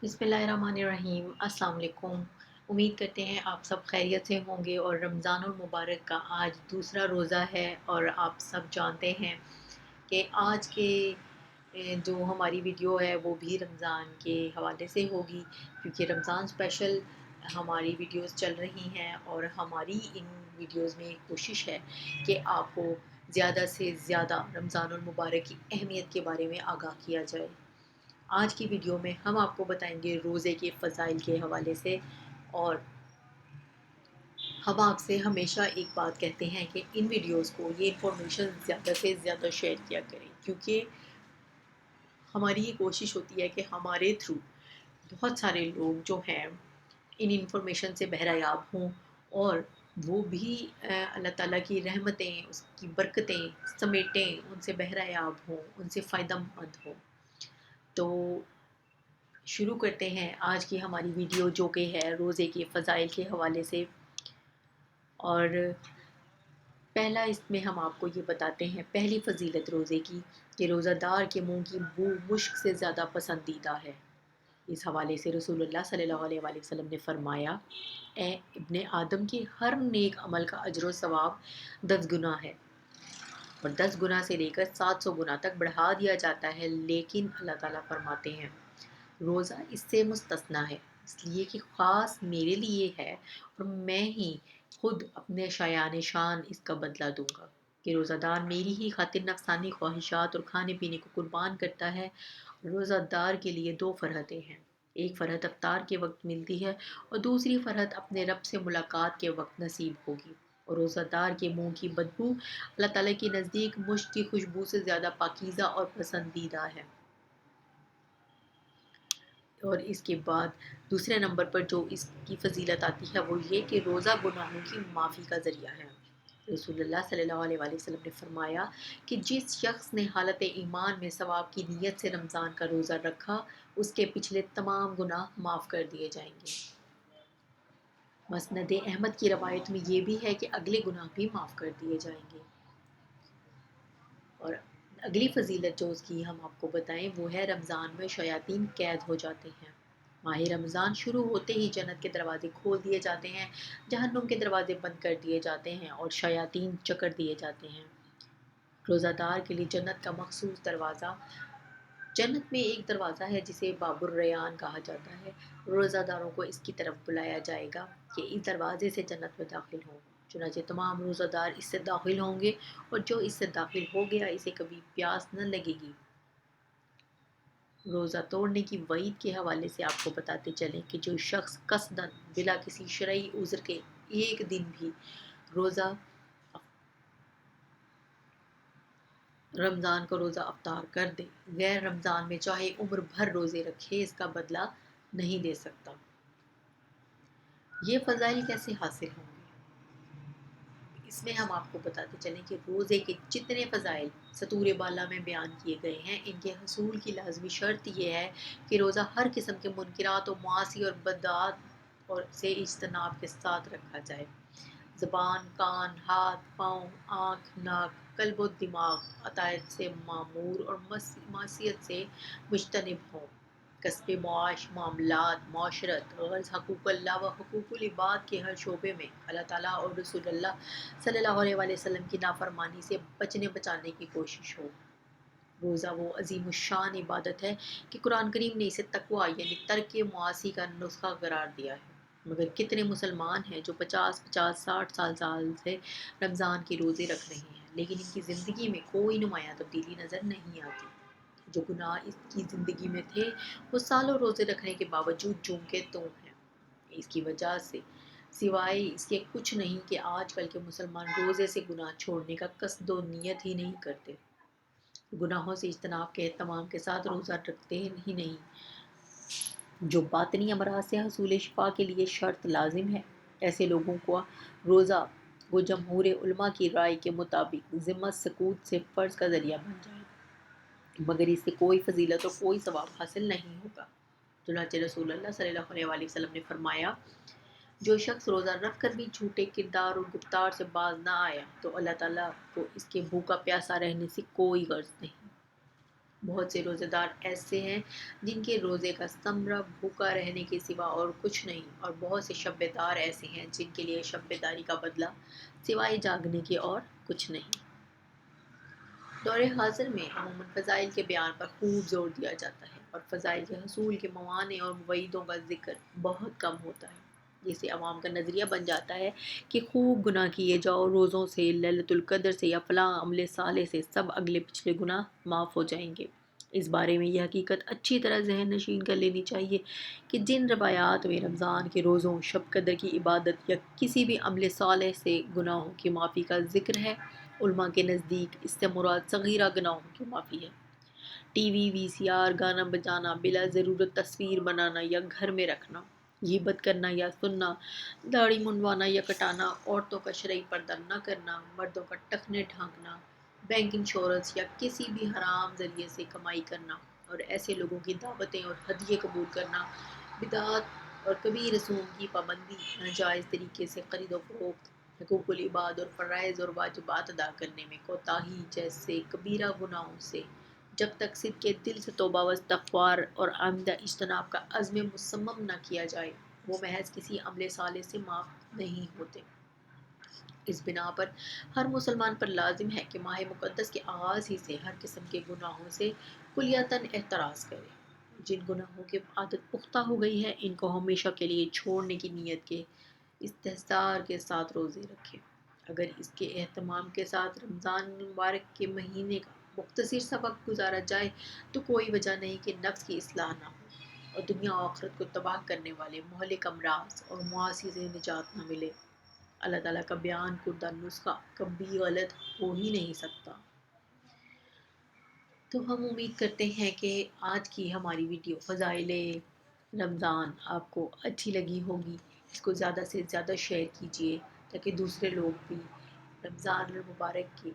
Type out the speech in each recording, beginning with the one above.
बिस्मिल्लाहिर्रहमानिर्रहीम। अस्सलाम वालेकुम। उम्मीद करते हैं आप सब खैरियत से होंगे और रमज़ानुल मुबारक का आज दूसरा रोज़ा है। और आप सब जानते हैं कि आज के जो हमारी वीडियो है वो भी रमज़ान के हवाले से होगी, क्योंकि रमज़ान स्पेशल हमारी वीडियोस चल रही हैं और हमारी इन वीडियोस में कोशिश है कि आपको ज़्यादा से ज़्यादा रमज़ानुल मुबारक की अहमियत के बारे में आगाह किया जाए। आज की वीडियो में हम आपको बताएंगे रोज़े के फ़ज़ाइल के हवाले से। और हम आपसे हमेशा एक बात कहते हैं कि इन वीडियोस को, ये इन्फॉर्मेशन ज़्यादा से ज़्यादा शेयर किया करें, क्योंकि हमारी ये कोशिश होती है कि हमारे थ्रू बहुत सारे लोग जो हैं इन इन्फॉर्मेशन से बहरायाब हों और वो भी अल्लाह ताला की रहमतें, उसकी बरकतें समेटें, उनसे बहरायाब हों, उनसे फ़ायदा मंद हों। तो शुरू करते हैं आज की हमारी वीडियो, जो कि है रोज़े के फ़ज़ाइल के हवाले से। और पहला इसमें हम आपको ये बताते हैं, पहली फ़जीलत रोज़े की, कि रोज़ादार के मुंह की बू मुश्क से ज़्यादा पसंदीदा है। इस हवाले से रसूलुल्लाह सल्लल्लाहु अलैहि वसल्लम ने फरमाया, ए इब्ने आदम के हर नेक अमल का अजर व सवाब 10 गुना है और 10 गुना से लेकर 700 गुना तक बढ़ा दिया जाता है, लेकिन अल्लाह ताला फरमाते हैं रोज़ा इससे मुस्तस्ना है, इसलिए कि ख़ास मेरे लिए है और मैं ही खुद अपने शायान शान इसका बदला दूंगा। कि रोज़ादार मेरी ही खातिर नफसानी ख्वाहिशात और खाने पीने को कुर्बान करता है। रोज़ादार के लिए दो फरहतें हैं, एक फ़रहत अफ्तार के वक्त मिलती है और दूसरी फ़रहत अपने रब से मुलाकात के वक्त नसीब होगी। और रोज़ादार के मुंह की बदबू अल्लाह ताला के नज़दीक मुश्क की खुशबू से ज़्यादा पाकीज़ा और पसंदीदा है। और इसके बाद दूसरे नंबर पर जो इसकी फ़जीलत आती है वो ये कि रोज़ा गुनाहों की माफ़ी का ज़रिया है। रसूलुल्लाह सल्लल्लाहु अलैहि वसल्लम ने फरमाया कि जिस शख्स ने हालत ईमान में सवाब की नीयत से रमज़ान का रोज़ा रखा, उसके पिछले तमाम गुनाह माफ़ कर दिए जाएंगे। मसनद अहमद की रवायत में ये भी है कि अगले गुनाह भी माफ़ कर दिए जाएंगे। और अगली फ़जीलत जो उसकी हम आपको बताएं वो है, रमज़ान में शयातीन कैद हो जाते हैं। माह रमज़ान शुरू होते ही जन्नत के दरवाज़े खोल दिए जाते हैं, जहन्नुम के दरवाज़े बंद कर दिए जाते हैं और शयातीन चकर दिए जाते हैं। रोज़ादार के लिए जन्नत का मखसूस दरवाज़ा, जन्नत में एक दरवाज़ा है जिसे बाबुर रैयान कहा जाता है। रोज़ादारों को इसकी तरफ बुलाया जाएगा कि इस दरवाज़े से जन्नत में दाखिल हों। चुनांचे तमाम रोज़ादार इससे दाखिल होंगे और जो इससे दाखिल हो गया इसे कभी प्यास न लगेगी। रोज़ा तोड़ने की वईद के हवाले से आपको बताते चलें कि जो शख्स कसदन बिला किसी शरई उज़्र के एक दिन भी रोज़ा रमज़ान का रोज़ा अफ्तार कर दे, गैर रमज़ान में चाहे उम्र भर रोज़े रखे, इसका बदला नहीं दे सकता। ये फ़ज़ाइल कैसे हासिल होंगे, इसमें हम आपको बताते चलें कि रोज़े के जितने फ़ज़ाइल सतूर बाला में बयान किए गए हैं, इनके हसूल की लाजमी शर्त यह है कि रोज़ा हर किस्म के मुनकिरात और मुआसी और बदात और से इज्तनाब के साथ रखा जाए। ज़बान, कान, हाथ, पाँव, आँख, नाक, कल्ब व दिमाग अतायत से मामूर और मासियत से मुजतनिब हों। कस्बे मुआश, मामलात, माशरत, गर्ज़ हकूक़ुल्लाह व हकूक़ुल इबाद के हर शोबे में अल्लाह ताला और रसूलुल्लाह सल्लल्लाहु अलैहि वसल्लम की नाफरमानी से बचने बचाने की कोशिश हो। रोज़ा वो अज़ीमुश्शान इबादत है कि कुरान करीम ने इसे तकवा यानी तर्क मुआसी का नुस्खा करार दिया है। मगर कितने मुसलमान हैं जो 50-50, 60 साल से रमज़ान के रोज़े रख रहे हैं, लेकिन इनकी ज़िंदगी में कोई नुमायाँ तब्दीली नज़र नहीं आती। जो गुनाह इसकी ज़िंदगी में थे वो सालों रोज़े रखने के बावजूद जूं के त्यों हैं। इसकी वजह से सिवाय इसके कुछ नहीं कि आजकल के मुसलमान रोज़े से गुनाह छोड़ने का कस्द व नियत ही नहीं करते, गुनाहों से इज्तनाब के एहतमाम के साथ रोज़ा रखते ही नहीं, जो बातनी अमराज से हसूल शिफा के लिए शर्त लाजिम है। ऐसे लोगों को रोज़ा वो जमहूर उलमा की राय के मुताबिक ज़िम्मत सकूत से फ़र्ज का ज़रिया बन जाए, मगर इससे कोई फजीलत और कोई सवाब हासिल नहीं होगा। चुनांचे रसूलुल्लाह सल्लल्लाहु अलैहि वसल्लम ने फरमाया, जो शख्स रोज़ा रख कर भी झूठे किरदार और गुफ्तार से बाज ना आया तो अल्लाह ताला को इसके भूखा प्यासा रहने से कोई गर्ज नहीं। بہت سے روزے دار ایسے ہیں جن کے روزے کا ثمرہ بھوکا رہنے کے سوا اور کچھ نہیں، اور بہت سے شب دار ایسے ہیں جن کے لیے شب داری کا بدلہ سوائے جاگنے کے اور کچھ نہیں۔ دور حاضر میں عموماً فضائل کے بیان پر خوب زور دیا جاتا ہے اور فضائل کے حصول کے موانع اور وعیدوں کا ذکر بہت کم ہوتا ہے، جس سے عوام کا نظریہ بن جاتا ہے کہ خوب گناہ کیے جاؤ، روزوں سے، لیلۃ القدر سے یا فلاں عمل صالح سے سب اگلے پچھلے گناہ معاف ہو جائیں گے۔ اس بارے میں یہ حقیقت اچھی طرح ذہن نشین کر لینی چاہیے کہ جن روایات میں رمضان کے روزوں، شب قدر کی عبادت یا کسی بھی عمل صالح سے گناہوں کی معافی کا ذکر ہے، علماء کے نزدیک اس سے مراد صغیرہ گناہوں کی معافی ہے۔ ٹی وی، وی سی آر، گانا بجانا، بلا ضرورت تصویر بنانا یا گھر میں رکھنا، غیبت کرنا یا سننا، داڑھی منڈوانا یا کٹانا، عورتوں کا شرعی پردہ نہ کرنا، مردوں کا ٹخنے ڈھانکنا، بینک انشورنس یا کسی بھی حرام ذریعے سے کمائی کرنا، اور ایسے لوگوں کی دعوتیں اور ہدیے قبول کرنا، بدعات اور کبیر رسوم کی پابندی، ناجائز طریقے سے خرید و فروخت، حقوق العباد اور فرائض اور واجبات ادا کرنے میں کوتاہی جیسے کبیرہ گناہوں سے جب تک صدق کے دل سے توبہ و استغفار اور آئندہ اجتناب کا عزم مصمم نہ کیا جائے، وہ محض کسی عمل صالح سے معاف نہیں ہوتے۔ اس بنا پر ہر مسلمان پر لازم ہے کہ ماہ مقدس کے آغاز ہی سے ہر قسم کے گناہوں سے کلیتاً احتراز کرے۔ جن گناہوں کی عادت پختہ ہو گئی ہے، ان کو ہمیشہ کے لیے چھوڑنے کی نیت کے استحضار کے ساتھ روزے رکھے۔ اگر اس کے اہتمام کے ساتھ رمضان المبارک کے مہینے کا مختصر سا وقت گزارا جائے تو کوئی وجہ نہیں کہ نفس کی اصلاح نہ ہو اور دنیا و آخرت کو تباہ کرنے والے مہلک امراض اور معاصی سے نجات نہ ملے۔ اللہ تعالیٰ کا بیان کردہ نسخہ کبھی غلط ہو ہی نہیں سکتا۔ تو ہم امید کرتے ہیں کہ آج کی ہماری ویڈیو فضائل رمضان آپ کو اچھی لگی ہوگی۔ اس کو زیادہ سے زیادہ شیئر کیجیے تاکہ دوسرے لوگ بھی رمضان المبارک کی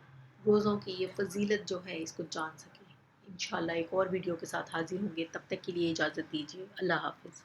روزوں کی یہ فضیلت جو ہے اس کو جان سکیں۔ انشاءاللہ ایک اور ویڈیو کے ساتھ حاضر ہوں گے، تب تک کے لیے اجازت دیجیے۔ اللہ حافظ۔